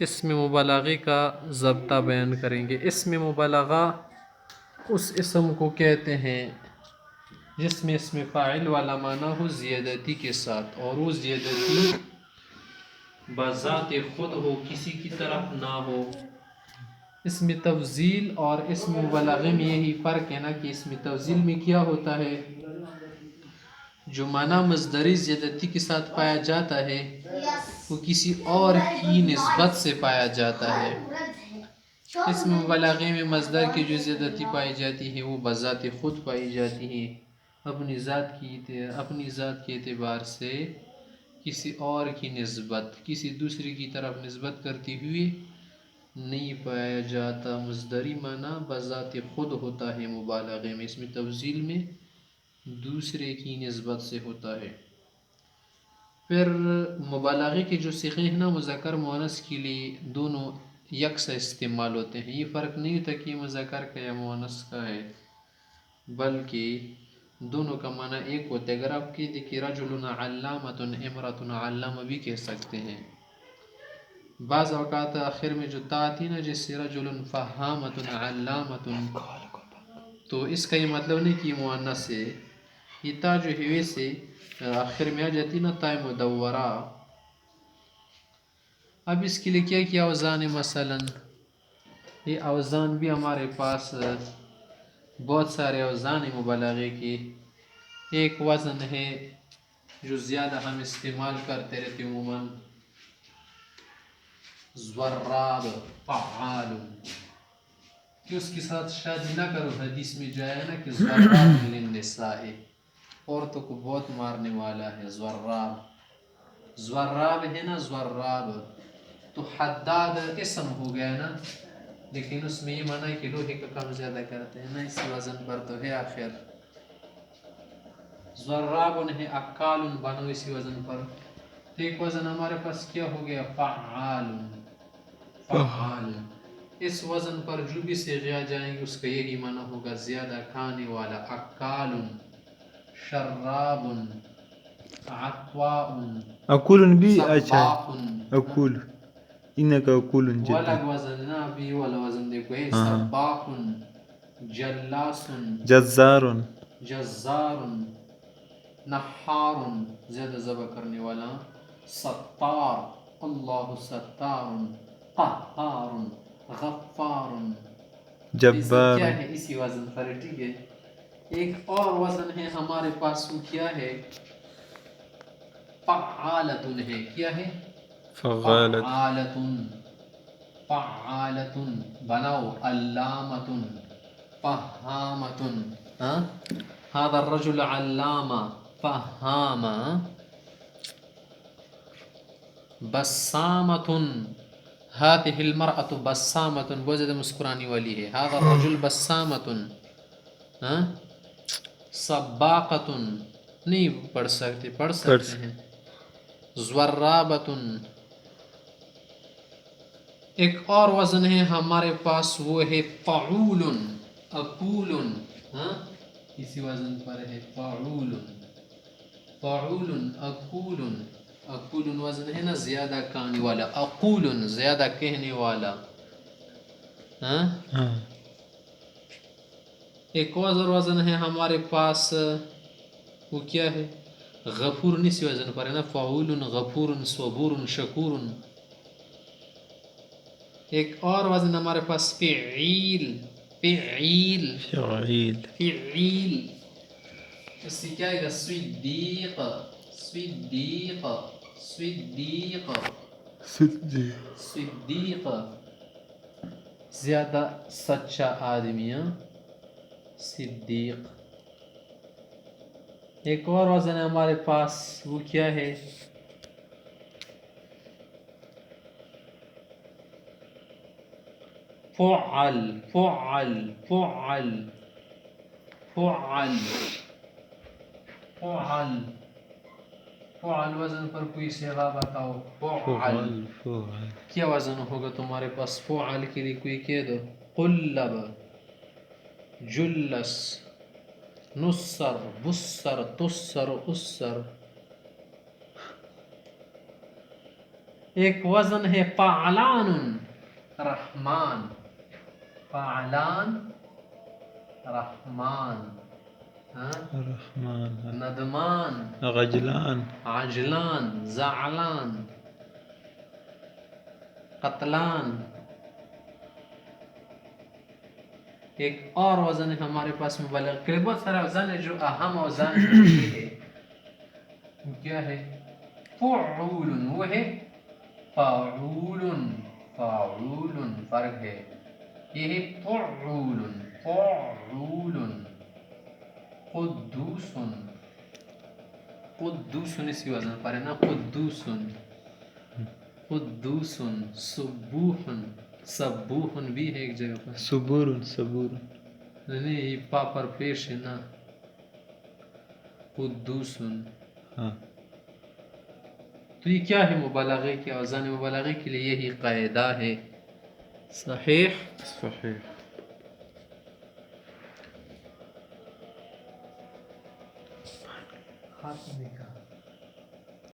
اسم مبالغے کا ضابطہ بیان کریں گے۔ اسم مبالغہ اس اسم کو کہتے ہیں جس میں اسم فاعل والا معنی ہو زیادتی کے ساتھ، اور وہ زیادتی بذات خود ہو، کسی کی طرف نہ ہو۔ اسم تفضیل اور اسم مبالغے میں یہی فرق ہے نا کہ اسم تفضیل میں کیا ہوتا ہے، جو معنی مصدری زیادتی کے ساتھ پایا جاتا ہے وہ کسی اور کی نسبت سے پایا جاتا ہے۔ اسم مبالغے میں مصدر کی جو زیادتی پائی جاتی ہے وہ بذات خود پائی جاتی ہے، اپنی ذات کے اعتبار سے کسی اور کی نسبت، کسی دوسرے کی طرف نسبت کرتے ہوئے نہیں پایا جاتا۔ مصدری معنی بذات خود ہوتا ہے مبالغے میں، اسم تفضیل میں دوسرے کی نسبت سے ہوتا ہے۔ پھر مبالغے کے جو صیغے ہیں نا مذکر مؤنث کے لیے دونوں یکساں استعمال ہوتے ہیں، یہ فرق نہیں ہوتا کہ یہ مذکر کا یا مؤنث کا ہے، بلکہ دونوں کا معنی ایک ہوتا ہے۔ اگر آپ کہتے کہ رجل علامۃ امرأۃ علامہ بھی کہہ سکتے ہیں۔ بعض اوقات آخر میں جو تا آتی نا جیسے رجل فہامۃ علامۃ، تو اس کا یہ مطلب نہیں کہ یہ مؤنث ہے، یہ تا جو ہے ویسے آخر میں آ جاتی نا تا مدورہ۔ اب اس کے لیے کیا کیا اوزان ہے، مثلا یہ اوزان بھی ہمارے پاس بہت سارے اوزان ہیں مبالغے کے۔ ایک وزن ہے جو زیادہ ہم استعمال کرتے رہتے عموماً، ضراب، فعال، کہ اس کے ساتھ شادی نہ کرو، حدیث میں جو ہے نا کہ ضراب للنساء، عورتوں کو بہت مارنے والا ہے۔ ضراب ہے نا، ضراب تو حداد اسم ہو گیا نا، لیکن اس میں یہ معنی ہے کہ لوہے کا کام زیادہ کرتے ہیں نا، اسی وزن پر تو ہے آخر۔ ضراب ہے، اکال بنو اسی وزن پر۔ تو ایک وزن ہمارے پاس کیا ہو گیا، فعال۔ فعال اس وزن پر جو بھی صیغے آ جائیں گے اس کا یہی معنی ہوگا، زیادہ کھانے والا۔ اکال، شراب، عطواء، اکول بھی اچھا سباق۔ ہے، اکول انکا اکول جدا، والگ وزن نا، ابھی والا وزن دیکھو ہے، سباق، جلاس، جزار، جزار، نحار زیادہ ذبح کرنے والا، ستار، اللہ ستار، قہار، غفار۔ اسی جبار، کیا ہے، اسی وزن پر، ٹھیک ہے۔ ایک اور وزن ہے ہمارے پاس، وہ کیا ہے، فعالتن ہے، کیا ہے، فغالت، فعالتن، فعالتن بناؤ، علامتن، فہامتن، هذا الرجل علامہ، فہامہ، بسامتن، هذه المرأة بسامتن، بہت زیادہ مسکرانے والی ہے، هذا الرجل بسامتن۔ سباقتن نہیں پڑھ سکتے، پڑھ سکتے ہیں، ضرابتن۔ ایک اور وزن ہے ہمارے پاس، وہ ہے فعول، اقول، اسی وزن پر ہے، فعول، فعول، اقول۔ اقول وزن ہے نا زیادہ کہنے والا، اقول زیادہ کہنے والا۔ ایک اور وزن ہے ہمارے پاس، وہ کیا ہے، غفور، اسی وزن پر ہے نا، فعول، غفور، صبور، شکور۔ ایک اور وزن ہمارے پاس فعیل، فعیل، فعیل، فعیل، اس سے کیا ہے گا، صدیق، صدیق، صدیق، صدیق زیادہ سچا آدمی، صدیق۔ ایک اور وزن ہے ہمارے پاس، وہ کیا ہے، فعل، فعل، فعل، فعل، فعل، فعل وزن پر کوئی صیغہ بتاؤ، فعل کیا وزن ہوگا تمہارے پاس، فعل کے لیے کوئی کہہ دو، قلب، جلس، نصر بصر تسر اسر. ایک وزن ہے فعلان رحمان. فعلان رحمان. ہاں الرحمن ندمان غجلان عجلان زعلان قتلان. ایک اور وزن ہے ہمارے پاس مبالغہ کے لیے بہت سارا وزن ہے جو اہم اوزان ہے. کیا ہے؟ فعول وہ ہے فاعول. فاعول فرق ہے. یہ ہے فعول فعول. قدوس قدوس اسی وزن پر ہے نا. قدوس قدوس. سبوح سبوح بھی ہے ایک جگہ پر. صبور صبور. نہیں یہ پا پر پیش ہے نا. قدوس. ہاں تو یہ کیا ہے مبالغے کے اوزان مبالغے کے لیے یہی قاعدہ ہے. صحیح. صحیح. خاتمے کا